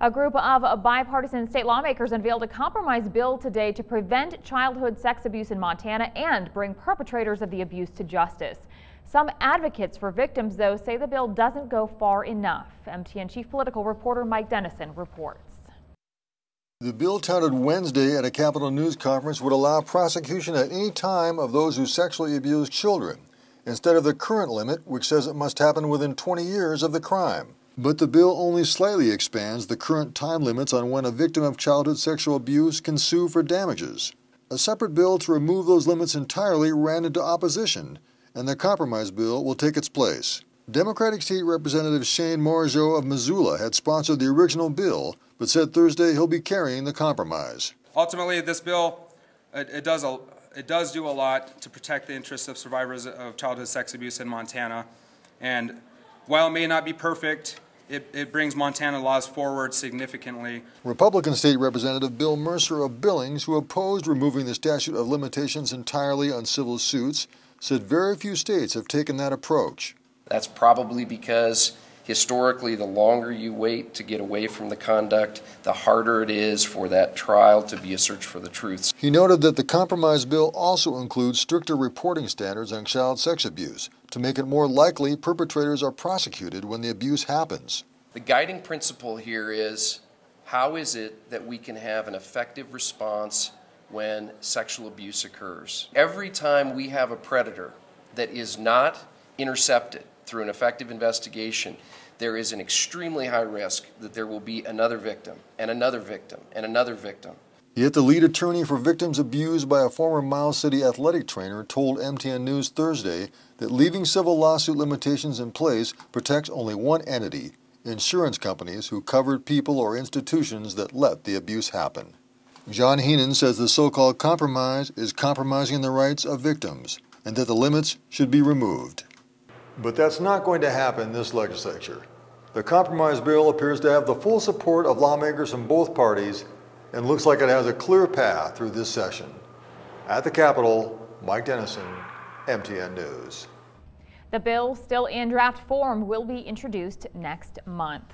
A group of bipartisan state lawmakers unveiled a compromise bill today to prevent childhood sex abuse in Montana and bring perpetrators of the abuse to justice. Some advocates for victims, though, say the bill doesn't go far enough. MTN Chief Political Reporter Mike Dennison reports. The bill touted Wednesday at a Capitol News conference would allow prosecution at any time of those who sexually abuse children, instead of the current limit, which says it must happen within 20 years of the crime. But the bill only slightly expands the current time limits on when a victim of childhood sexual abuse can sue for damages. A separate bill to remove those limits entirely ran into opposition, and the compromise bill will take its place. Democratic State Representative Shane Morageau of Missoula had sponsored the original bill, but said Thursday he'll be carrying the compromise. Ultimately, this bill, it does do a lot to protect the interests of survivors of childhood sex abuse in Montana. And while it may not be perfect, it brings Montana laws forward significantly. Republican State Representative Bill Mercer of Billings, who opposed removing the statute of limitations entirely on civil suits, said very few states have taken that approach. That's probably because historically, the longer you wait to get away from the conduct, the harder it is for that trial to be a search for the truth. He noted that the compromise bill also includes stricter reporting standards on child sex abuse to make it more likely perpetrators are prosecuted when the abuse happens. The guiding principle here is, how is it that we can have an effective response when sexual abuse occurs? Every time we have a predator that is not intercepted through an effective investigation, there is an extremely high risk that there will be another victim, and another victim, and another victim. Yet the lead attorney for victims abused by a former Miles City athletic trainer told MTN News Thursday that leaving civil lawsuit limitations in place protects only one entity: insurance companies who covered people or institutions that let the abuse happen. John Heenan says the so-called compromise is compromising the rights of victims and that the limits should be removed. But that's not going to happen this legislature. The compromise bill appears to have the full support of lawmakers from both parties and looks like it has a clear path through this session. At the Capitol, Mike Dennison, MTN News. The bill, still in draft form, will be introduced next month.